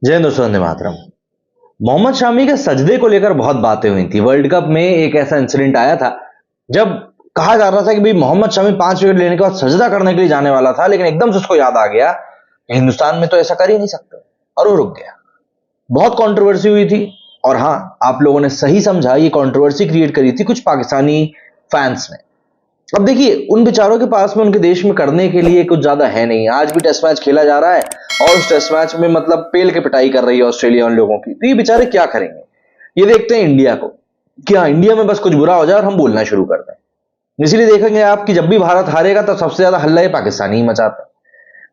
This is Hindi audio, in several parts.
जय हिंद दोस्तों, वंदे मातरम। मोहम्मद शामी के सजदे को लेकर बहुत बातें हुई थी। वर्ल्ड कप में एक ऐसा इंसिडेंट आया था जब कहा जा रहा था कि भाई मोहम्मद शामी 5 विकेट लेने के बाद सजदा करने के लिए जाने वाला था, लेकिन एकदम से उसको याद आ गया कि हिंदुस्तान में तो ऐसा कर ही नहीं सकते, और वो रुक गया। बहुत कंट्रोवर्सी हुई थी। और हाँ, आप लोगों ने सही समझा, ये कंट्रोवर्सी क्रिएट करी थी कुछ पाकिस्तानी फैंस ने। अब देखिए, उन बेचारों के पास में उनके देश में करने के लिए कुछ ज्यादा है नहीं। आज भी टेस्ट मैच खेला जा रहा है और उस टेस्ट मैच में मतलब पेल के पिटाई कर रही है ऑस्ट्रेलिया उन लोगों की। तो ये बेचारे क्या करेंगे? ये देखते हैं इंडिया को, क्या इंडिया में बस कुछ बुरा हो जाए और हम बोलना शुरू कर दें। इसीलिए देखेंगे आप कि जब भी भारत हारेगा तब सबसे ज्यादा हल्ला ये पाकिस्तानी ही मचाता है।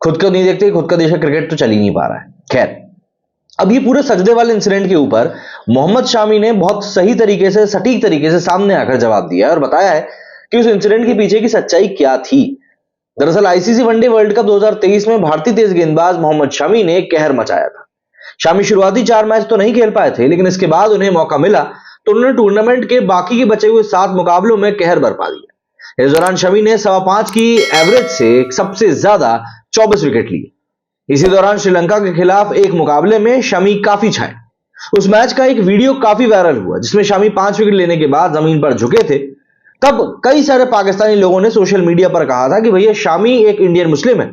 खुद को नहीं देखते, खुद का देश का क्रिकेट तो चल ही नहीं पा रहा है। खैर, अब ये पूरे सजदे वाले इंसिडेंट के ऊपर मोहम्मद शामी ने बहुत सही तरीके से, सटीक तरीके से सामने आकर जवाब दिया है और बताया है कि उस इंसिडेंट के पीछे की सच्चाई क्या थी। दरअसल आईसीसी वनडे वर्ल्ड कप 2023 में भारतीय तेज गेंदबाज मोहम्मद शमी ने कहर मचाया था। शामी शुरुआती 4 मैच तो नहीं खेल पाए थे, लेकिन इसके बाद उन्हें मौका मिला तो उन्होंने टूर्नामेंट के बाकी के बचे हुए 7 मुकाबलों में कहर बरपा दिया। इस दौरान शमी ने 5.25 की एवरेज से सबसे ज्यादा 24 विकेट लिए। इसी दौरान श्रीलंका के खिलाफ एक मुकाबले में शमी काफी छाए। उस मैच का एक वीडियो काफी वायरल हुआ जिसमें शमी 5 विकेट लेने के बाद जमीन पर झुके थे। तब कई सारे पाकिस्तानी लोगों ने सोशल मीडिया पर कहा था कि भैया शामी एक इंडियन मुस्लिम है,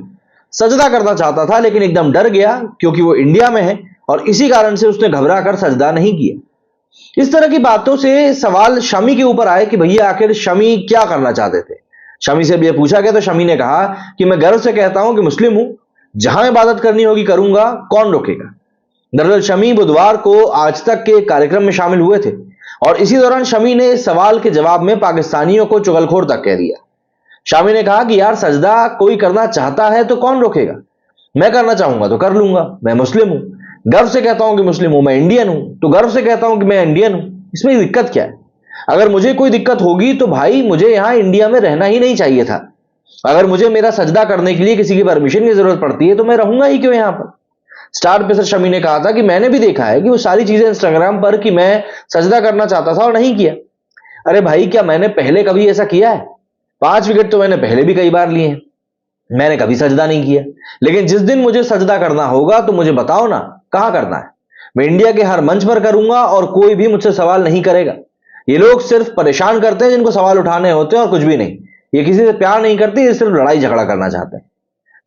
सजदा करना चाहता था लेकिन एकदम डर गया क्योंकि वो इंडिया में है और इसी कारण से उसने घबरा कर सजदा नहीं किया। इस तरह की बातों से सवाल शमी के ऊपर आए कि भैया आखिर शमी क्या करना चाहते थे। शमी से यह पूछा गया तो शमी ने कहा कि मैं गर्व से कहता हूं कि मुस्लिम हूं, जहां इबादत करनी होगी करूंगा, कौन रोकेगा। दरअसल शमी बुधवार को आज तक के कार्यक्रम में शामिल हुए थे और इसी दौरान शमी ने इस सवाल के जवाब में पाकिस्तानियों को चुगलखोर तक कह दिया। शामी ने कहा कि यार, सजदा कोई करना चाहता है तो कौन रोकेगा, मैं करना चाहूंगा तो कर लूंगा, मैं मुस्लिम हूं, गर्व से कहता हूं कि मुस्लिम हूं, मैं इंडियन हूं तो गर्व से कहता हूं कि मैं इंडियन हूं, इसमें दिक्कत क्या है? अगर मुझे कोई दिक्कत होगी तो भाई मुझे यहां इंडिया में रहना ही नहीं चाहिए था। अगर मुझे मेरा सजदा करने के लिए किसी की परमिशन की जरूरत पड़ती है तो मैं रहूंगा ही क्यों यहां पर। स्टार पेसर शमी ने कहा था कि मैंने भी देखा है कि वो सारी चीजें इंस्टाग्राम पर कि मैं सजदा करना चाहता था और नहीं किया। अरे भाई, क्या मैंने पहले कभी ऐसा किया है? 5 विकेट तो मैंने पहले भी कई बार लिए हैं, मैंने कभी सजदा नहीं किया। लेकिन जिस दिन मुझे सजदा करना होगा तो मुझे बताओ ना, कहां करना है। मैं इंडिया के हर मंच पर करूंगा और कोई भी मुझसे सवाल नहीं करेगा। ये लोग सिर्फ परेशान करते हैं जिनको सवाल उठाने होते हैं और कुछ भी नहीं। ये किसी से प्यार नहीं करते, ये सिर्फ लड़ाई झगड़ा करना चाहते हैं।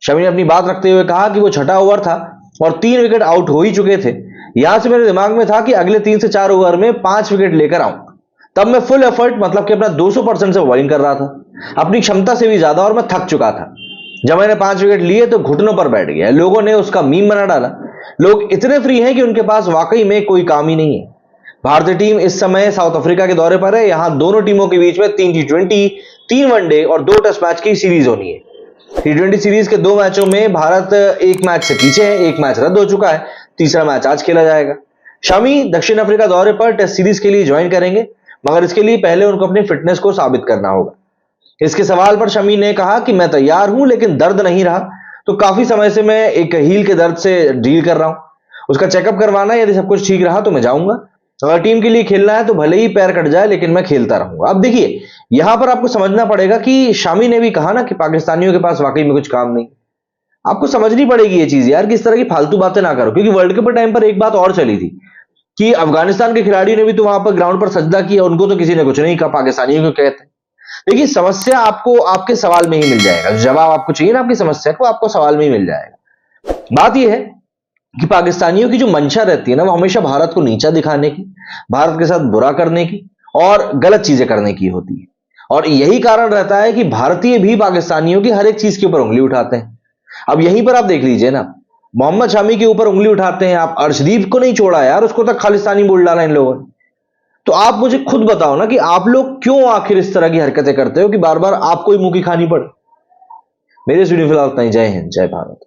शमी ने अपनी बात रखते हुए कहा कि वो छठा ओवर था और 3 विकेट आउट हो ही चुके थे। यहां से मेरे दिमाग में था कि अगले 3 से 4 ओवर में 5 विकेट लेकर आऊं। तब मैं फुल एफर्ट, मतलब कि अपना 200% से बॉलिंग कर रहा था, अपनी क्षमता से भी ज्यादा, और मैं थक चुका था। जब मैंने 5 विकेट लिए तो घुटनों पर बैठ गया। लोगों ने उसका मीम बना डाला। लोग इतने फ्री हैं कि उनके पास वाकई में कोई काम ही नहीं है। भारतीय टीम इस समय साउथ अफ्रीका के दौरे पर है। यहां दोनों टीमों के बीच में 3 T20, 3 वनडे और 2 टेस्ट मैच की सीरीज होनी है। T20 सीरीज के 2 मैचों में भारत 1 मैच से पीछे है, 1 मैच रद्द हो चुका है, तीसरा मैच आज खेला जाएगा। शमी दक्षिण अफ्रीका दौरे पर टेस्ट सीरीज के लिए ज्वाइन करेंगे, मगर इसके लिए पहले उनको अपनी फिटनेस को साबित करना होगा। इसके सवाल पर शमी ने कहा कि मैं तैयार हूं लेकिन दर्द नहीं रहा, तो काफी समय से मैं एक हील के दर्द से डील कर रहा हूं। उसका चेकअप करवाना है, यदि सब कुछ ठीक रहा तो मैं जाऊंगा। अगर टीम के लिए खेलना है तो भले ही पैर कट जाए लेकिन मैं खेलता रहूंगा। अब देखिए, यहां पर आपको समझना पड़ेगा कि शामी ने भी कहा ना कि पाकिस्तानियों के पास वाकई में कुछ काम नहीं। आपको समझनी पड़ेगी ये चीज यार कि इस तरह की फालतू बातें ना करो, क्योंकि वर्ल्ड कप के टाइम पर एक बात और चली थी कि अफगानिस्तान के खिलाड़ियों ने भी तो वहां पर ग्राउंड पर सजदा किया, उनको तो किसी ने कुछ नहीं कहा, पाकिस्तानियों को कहते। देखिए, समस्या आपको आपके सवाल में ही मिल जाएगा। जवाब आपको चाहिए ना आपकी समस्या को, आपको सवाल में ही मिल जाएगा। बात यह है कि पाकिस्तानियों की जो मंशा रहती है ना, वो हमेशा भारत को नीचा दिखाने की, भारत के साथ बुरा करने की और गलत चीजें करने की होती है। और यही कारण रहता है कि भारतीय भी पाकिस्तानियों की हर एक चीज के ऊपर उंगली उठाते हैं। अब यहीं पर आप देख लीजिए ना, मोहम्मद शामी के ऊपर उंगली उठाते हैं आप। अर्शदीप को नहीं छोड़ा यार, उसको तक खालिस्तानी बोल डाला इन लोगों ने। तो आप मुझे खुद बताओ ना कि आप लोग क्यों आखिर इस तरह की हरकतें करते हो कि बार बार आपको ही मुंह की खानी पड़े। मेरे स्टूडियो फिलहाल इतना ही। जय हिंद, जय भारत।